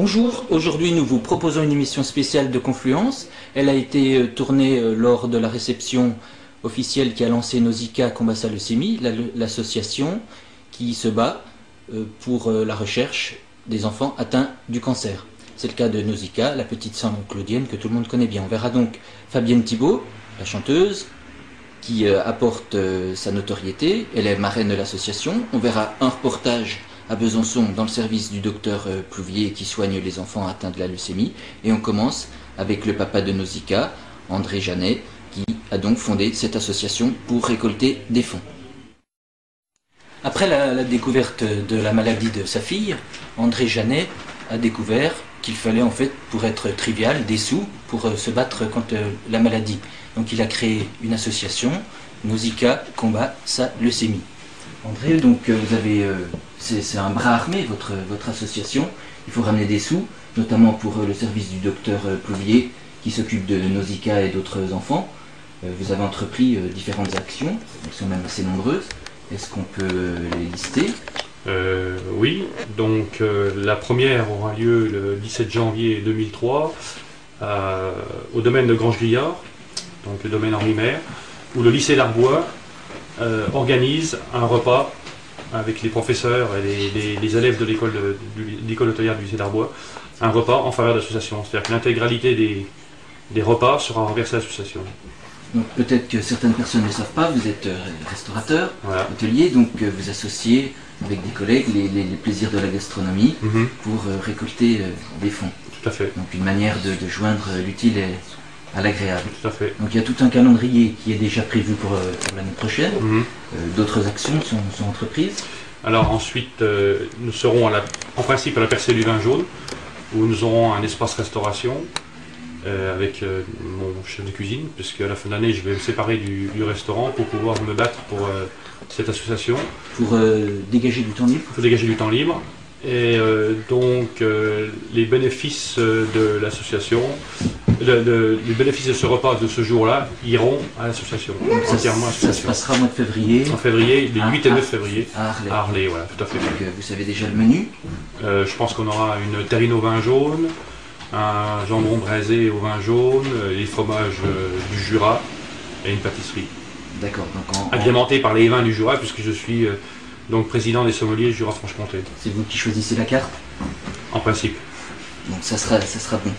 Bonjour, aujourd'hui nous vous proposons une émission spéciale de Confluence. Elle a été tournée lors de la réception officielle qui a lancé Nausicaa Combat sa leucémie, l'association qui se bat pour la recherche des enfants atteints du cancer. C'est le cas de Nausicaa, la petite sœur claudienne que tout le monde connaît bien. On verra donc Fabienne Thibault, la chanteuse, qui apporte sa notoriété. Elle est marraine de l'association. On verra un reportage à Besançon dans le service du docteur Plouvier qui soigne les enfants atteints de la leucémie. Et on commence avec le papa de Nausicaa, André Janet, qui a donc fondé cette association pour récolter des fonds. Après la découverte de la maladie de sa fille, André Janet a découvert qu'il fallait en fait, pour être trivial, des sous pour se battre contre la maladie. Donc il a créé une association, Nausicaa Combat sa leucémie. André, donc vous avez, c'est un bras armé votre association. Il faut ramener des sous, notamment pour le service du docteur Plouvier qui s'occupe de Nausicaa et d'autres enfants. Vous avez entrepris différentes actions, elles sont même assez nombreuses. Est-ce qu'on peut les lister ? Oui, donc la première aura lieu le 17 janvier 2003 au domaine de Grange-Guillard, donc le domaine Henri Maire, où le lycée d'Arbois organise un repas avec les professeurs et les élèves de l'école hôtelière du lycée d'Arbois, un repas en faveur de l'association. C'est-à-dire que l'intégralité des repas sera reversée à l'association. Donc peut-être que certaines personnes ne savent pas, vous êtes restaurateur, voilà. Hôtelier, donc vous associez avec des collègues les plaisirs de la gastronomie pour récolter des fonds. Tout à fait. Donc une manière de joindre l'utile à l'agréable. Tout à fait. Donc il y a tout un calendrier qui est déjà prévu pour l'année prochaine. D'autres actions sont entreprises. Alors ensuite, nous serons en principe à la percée du vin jaune, où nous aurons un espace restauration avec mon chef de cuisine, puisque à la fin de l'année, je vais me séparer du restaurant pour pouvoir me battre pour cette association. Pour dégager du temps libre. Pour dégager du temps libre. Et donc, les bénéfices de l'association, les bénéfices de ce repas de ce jour-là iront à l'association, entièrement à l'association. Ça se passera au mois de février. En février, les 8 et 9 février. À Arlay. À Arlay, voilà, tout à fait. Donc, vous savez déjà le menu. Je pense qu'on aura une terrine au vin jaune, un jambon braisé au vin jaune, les fromages du Jura et une pâtisserie. D'accord. Donc agrémenté par les vins du Jura, puisque je suis donc président des sommeliers Jura-Franche-Comté. C'est vous qui choisissez la carte ? En principe. Donc ça sera bon.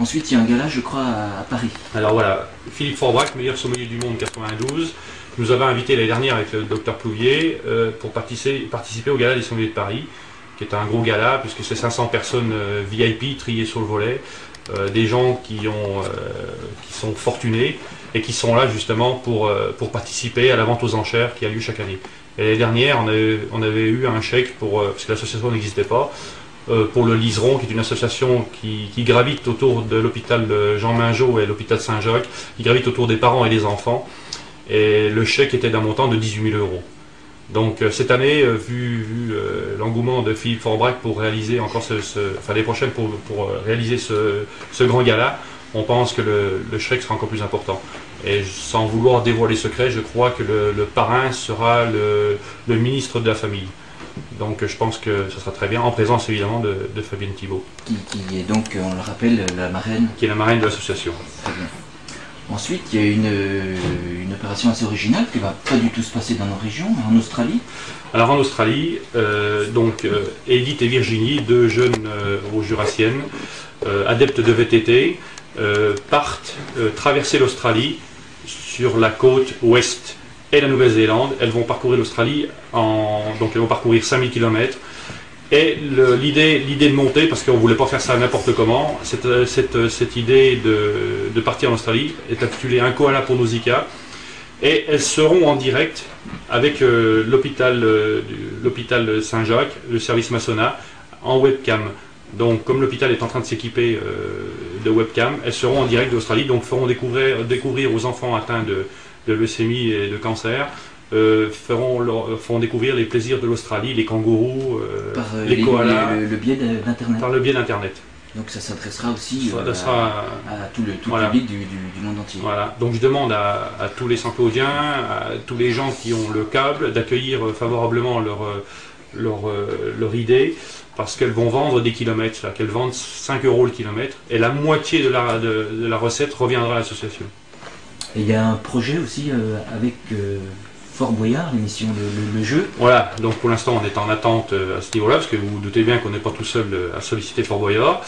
Ensuite, il y a un gala, je crois, à Paris. Alors voilà, Philippe Forbrac, meilleur sommelier du monde 92, nous avait invité l'année dernière avec le docteur Plouvier pour participer au gala des sommeliers de Paris, qui est un gros gala, puisque c'est 500 personnes VIP triées sur le volet, des gens qui sont fortunés et qui sont là justement pour participer à la vente aux enchères qui a lieu chaque année. Et l'année dernière, on avait eu un chèque parce que l'association n'existait pas, pour le Liseron, qui est une association qui gravite autour de l'hôpital Jean Mingeot et l'hôpital Saint-Jacques, qui gravite autour des parents et des enfants. Et le chèque était d'un montant de 18 000 €. Donc cette année, vu l'engouement de Philippe Forbrac pour réaliser encore l'année prochaine pour réaliser ce grand gala, on pense que le chèque sera encore plus important. Et sans vouloir dévoiler secret, je crois que le parrain sera le ministre de la Famille. Donc je pense que ce sera très bien, en présence évidemment de Fabienne Thibault. Qui est donc, on le rappelle, la marraine. Qui est la marraine de l'association. Très bien. Ensuite, il y a une opération assez originale qui ne va pas du tout se passer dans nos régions, mais en Australie. Alors en Australie, Edith et Virginie, deux jeunes jurassiennes, adeptes de VTT, partent traverser l'Australie sur la côte ouest et la Nouvelle-Zélande. Elles vont parcourir l'Australie, donc elles vont parcourir 5000 km. Et l'idée de monter, parce qu'on ne voulait pas faire ça n'importe comment, cette idée de partir en Australie est intitulée Un koala pour Nausicaa. Et elles seront en direct avec l'hôpital Saint-Jacques, le service Massona, en webcam. Donc comme l'hôpital est en train de s'équiper de webcam, elles seront en direct d'Australie, donc feront découvrir aux enfants atteints de leucémie et de cancer, feront découvrir les plaisirs de l'Australie, les kangourous, les koalas, le biais d'Internet. Par le biais d'Internet. Donc ça s'adressera aussi à tout le voilà. public du monde entier. Voilà. Donc je demande à tous les Saint-Claudiens, à tous les gens qui ont le câble, d'accueillir favorablement leur idée, parce qu'elles vont vendre des kilomètres, c'est-à-dire qu'elles vendent 5 € le kilomètre, et la moitié de la recette reviendra à l'association. Et il y a un projet aussi avec Fort Boyard, l'émission le jeu. Voilà, donc pour l'instant on est en attente à ce niveau-là, parce que vous vous doutez bien qu'on n'est pas tout seul à solliciter Fort Boyard.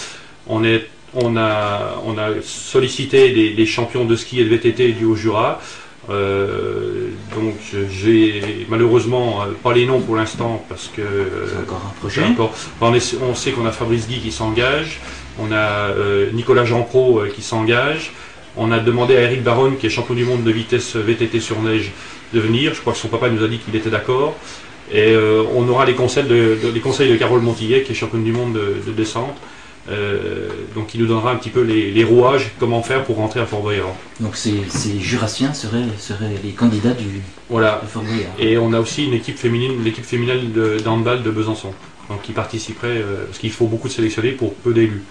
On a sollicité des champions de ski et de VTT du Haut-Jura. Donc j'ai malheureusement pas les noms pour l'instant parce que c'est encore un projet. On sait qu'on a Fabrice Guy qui s'engage, on a Nicolas Jean-Pro qui s'engage, on a demandé à Eric Baronne qui est champion du monde de vitesse VTT sur neige de venir. Je crois que son papa nous a dit qu'il était d'accord. Et on aura les conseils de Carole Montillet qui est championne du monde de descente. Donc il nous donnera un petit peu les rouages, comment faire pour rentrer à Fort Boyard. Donc ces Jurassiens seraient les candidats de Fort Boyard. Et on a aussi l'équipe féminine d'handball de Besançon, donc qui participerait, parce qu'il faut beaucoup de sélectionnés pour peu d'élus.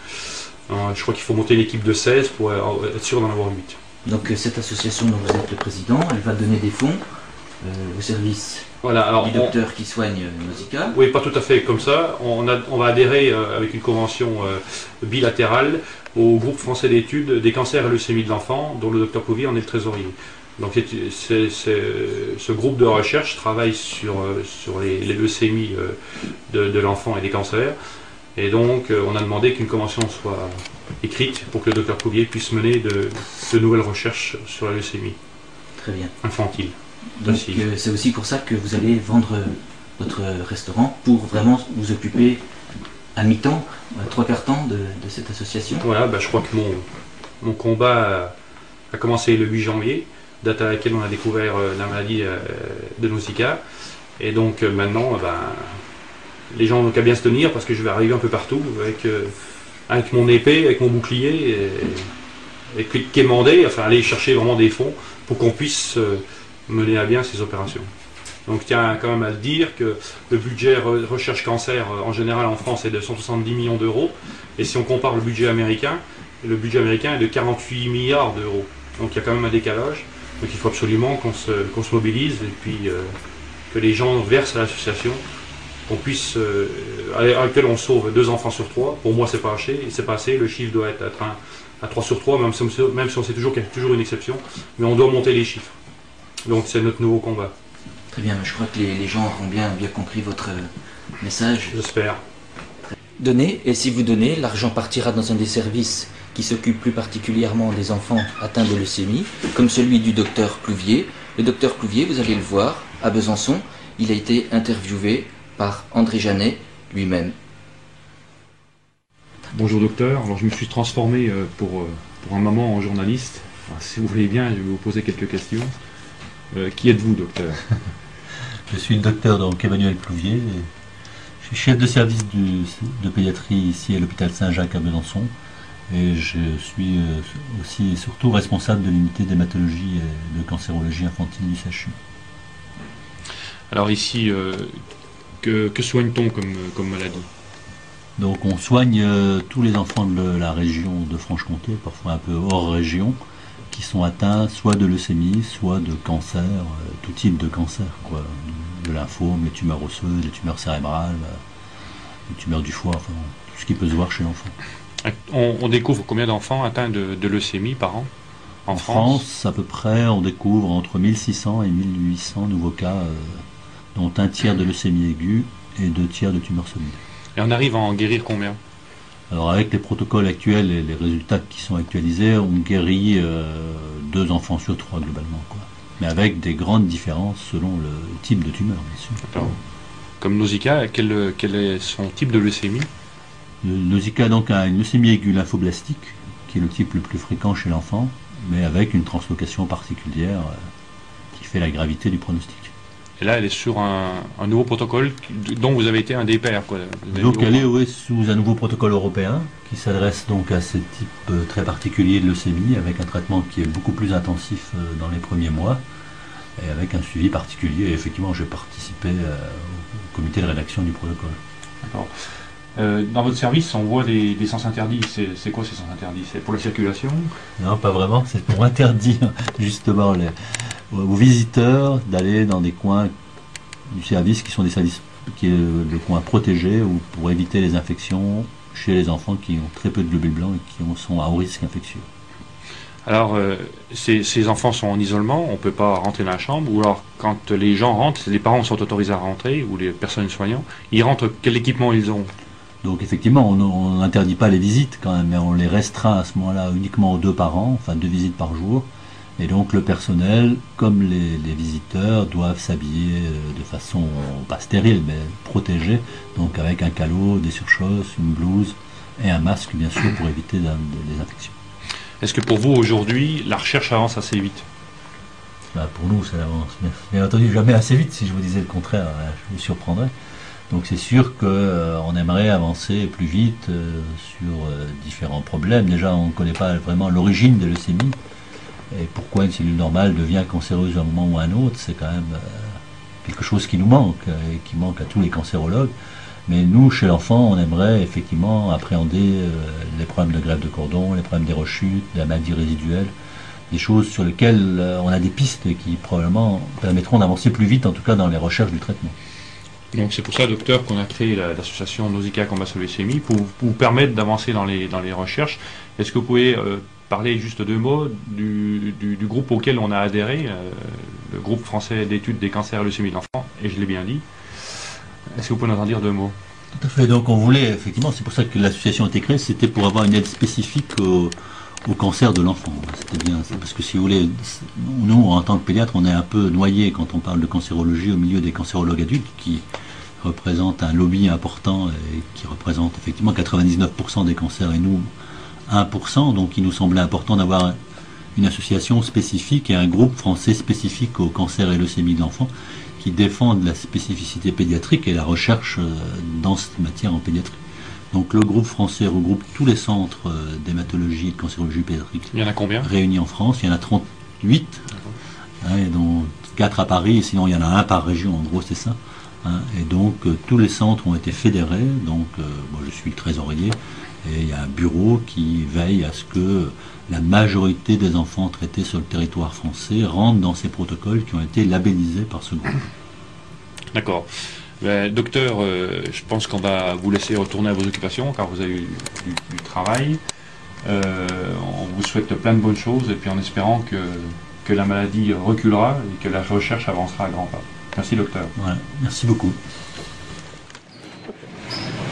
Je crois qu'il faut monter une équipe de 16 pour être sûr d'en avoir 8. Donc cette association dont vous êtes le président, elle va donner des fonds au service du docteur qui soigne Nausicaa. Oui, pas tout à fait comme ça. On va adhérer avec une convention bilatérale au groupe français d'études des cancers et leucémies de l'enfant, dont le docteur Plouvier en est le trésorier. Donc ce groupe de recherche travaille sur les leucémies de l'enfant et des cancers. Et donc on a demandé qu'une convention soit écrite pour que le docteur Plouvier puisse mener de nouvelles recherches sur la leucémie. Très bien. Infantile. Donc c'est aussi pour ça que vous allez vendre votre restaurant pour vraiment vous occuper à mi-temps, 3/4 temps de cette association. Voilà, je crois que mon combat a commencé le 8 janvier, date à laquelle on a découvert la maladie de Nausicaa. Et donc maintenant, les gens n'ont qu'à bien se tenir parce que je vais arriver un peu partout avec mon épée, avec mon bouclier et quémander, enfin aller chercher vraiment des fonds pour qu'on puisse mener à bien ces opérations. Donc tiens quand même à le dire que le budget recherche cancer en général en France est de 170 millions d'euros, et si on compare le budget américain est de 48 milliards d'euros. Donc il y a quand même un décalage, donc il faut absolument qu'on se mobilise et puis que les gens versent à l'association, qu'on puisse, à l'heure actuelle on sauve 2 enfants sur 3, pour moi c'est pas assez, le chiffre doit être à 3 sur 3, même si on sait toujours qu'il y a toujours une exception, mais on doit monter les chiffres. Donc c'est notre nouveau combat. Très bien, je crois que les gens auront bien compris votre message. J'espère. Donnez, et si vous donnez, l'argent partira dans un des services qui s'occupe plus particulièrement des enfants atteints de leucémie, comme celui du docteur Plouvier. Le docteur Plouvier, vous allez le voir, à Besançon, il a été interviewé par André Janet lui-même. Bonjour docteur, alors je me suis transformé pour un moment en journaliste. Alors, si vous voulez bien, je vais vous poser quelques questions. Qui êtes-vous, docteur? Je suis le docteur donc Emmanuel Plouvier. Je suis chef de service de pédiatrie ici à l'hôpital Saint-Jacques à Besançon. Et je suis aussi et surtout responsable de l'unité d'hématologie et de cancérologie infantile du CHU. Alors ici, que soigne-t-on comme maladie? Donc on soigne tous les enfants de la région de Franche-Comté, parfois un peu hors région, qui sont atteints soit de leucémie, soit de cancer, tout type de cancer, quoi. Le lymphome, les tumeurs osseuses, les tumeurs cérébrales, les tumeurs du foie, enfin, tout ce qui peut se voir chez l'enfant. On découvre combien d'enfants atteints de leucémie par an en France, à peu près, on découvre entre 1600 et 1800 nouveaux cas, dont un tiers de leucémie aiguë et 2 tiers de tumeurs solides. Et on arrive à en guérir combien? Alors avec les protocoles actuels et les résultats qui sont actualisés, on guérit 2 enfants sur 3 globalement, quoi. Mais avec des grandes différences selon le type de tumeur, bien sûr. Alors, comme Nausicaa, quel est son type de leucémie? Le Nausicaa donc a une leucémie aiguë lymphoblastique, qui est le type le plus fréquent chez l'enfant, mais avec une translocation particulière qui fait la gravité du pronostic. Et là, elle est sur un nouveau protocole dont vous avez été un des pairs, quoi. Donc elle est sous un nouveau protocole européen qui s'adresse donc à ce type très particulier de leucémie, avec un traitement qui est beaucoup plus intensif dans les premiers mois et avec un suivi particulier. Et effectivement, j'ai participé au comité de rédaction du protocole. D'accord. Dans votre service, on voit des sens interdits. C'est quoi ces sens interdits? C'est pour la circulation? Non, pas vraiment. C'est pour interdire justement aux visiteurs d'aller dans des coins du service qui sont des services qui est le coin protégé ou pour éviter les infections chez les enfants qui ont très peu de globules blancs et qui sont à haut risque infectieux. Alors, ces enfants sont en isolement, on ne peut pas rentrer dans la chambre, ou alors quand les gens rentrent, les parents sont autorisés à rentrer, ou les personnes soignantes, ils rentrent, quel équipement ils ont? Donc effectivement, on n'interdit pas les visites quand même, mais on les restreint à ce moment-là uniquement aux 2 par an, enfin 2 visites par jour. Et donc le personnel, comme les visiteurs, doivent s'habiller de façon pas stérile, mais protégée, donc avec un calot, des surchausses, une blouse et un masque bien sûr pour éviter les infections. Est-ce que pour vous aujourd'hui, la recherche avance assez vite? Pour nous, ça avance. Bien entendu, jamais assez vite. Si je vous disais le contraire, je vous surprendrais. Donc c'est sûr qu'on aimerait avancer plus vite sur différents problèmes. Déjà, on ne connaît pas vraiment l'origine de leucémie. Et pourquoi une cellule normale devient cancéreuse à un moment ou à un autre, c'est quand même quelque chose qui nous manque, et qui manque à tous les cancérologues. Mais nous, chez l'enfant, on aimerait effectivement appréhender les problèmes de greffe de cordon, les problèmes des rechutes, de la maladie résiduelle, des choses sur lesquelles on a des pistes qui probablement permettront d'avancer plus vite, en tout cas dans les recherches du traitement. Donc c'est pour ça, docteur, qu'on a créé l'association Nausicaa Combat sur la leucémie, pour vous permettre d'avancer dans les recherches. Est-ce que vous pouvez parler juste 2 mots du groupe auquel on a adhéré, le groupe français d'études des cancers et leucémie de l'enfant, et je l'ai bien dit. Est-ce que vous pouvez nous en dire 2 mots? Tout à fait. Donc on voulait, effectivement, c'est pour ça que l'association a été créée, c'était pour avoir une aide spécifique au cancer de l'enfant. C'était bien, parce que si vous voulez, nous, en tant que pédiatre, on est un peu noyé quand on parle de cancérologie au milieu des cancérologues adultes qui représentent un lobby important et qui représentent effectivement 99% des cancers et nous 1%. Donc il nous semblait important d'avoir une association spécifique et un groupe français spécifique au cancer et leucémie de l'enfant qui défendent la spécificité pédiatrique et la recherche dans cette matière en pédiatrie. Donc le groupe français regroupe tous les centres d'hématologie et de cancérologie pédiatrique. Il y en a combien réunis en France? Il y en a 38, et dont 4 à Paris, et sinon il y en a 1 par région, en gros c'est ça. Et donc tous les centres ont été fédérés, donc moi je suis le trésorier, et il y a un bureau qui veille à ce que la majorité des enfants traités sur le territoire français rentrent dans ces protocoles qui ont été labellisés par ce groupe. D'accord. Docteur, je pense qu'on va vous laisser retourner à vos occupations car vous avez eu du travail. On vous souhaite plein de bonnes choses et puis en espérant que la maladie reculera et que la recherche avancera à grands pas. Merci docteur. Ouais, merci beaucoup.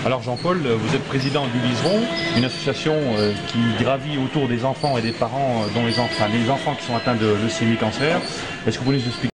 Alors Jean-Paul, vous êtes président du Liseron, une association qui gravit autour des enfants et des parents dont les enfants qui sont atteints de leucémie cancer. Est-ce que vous pouvez nous expliquer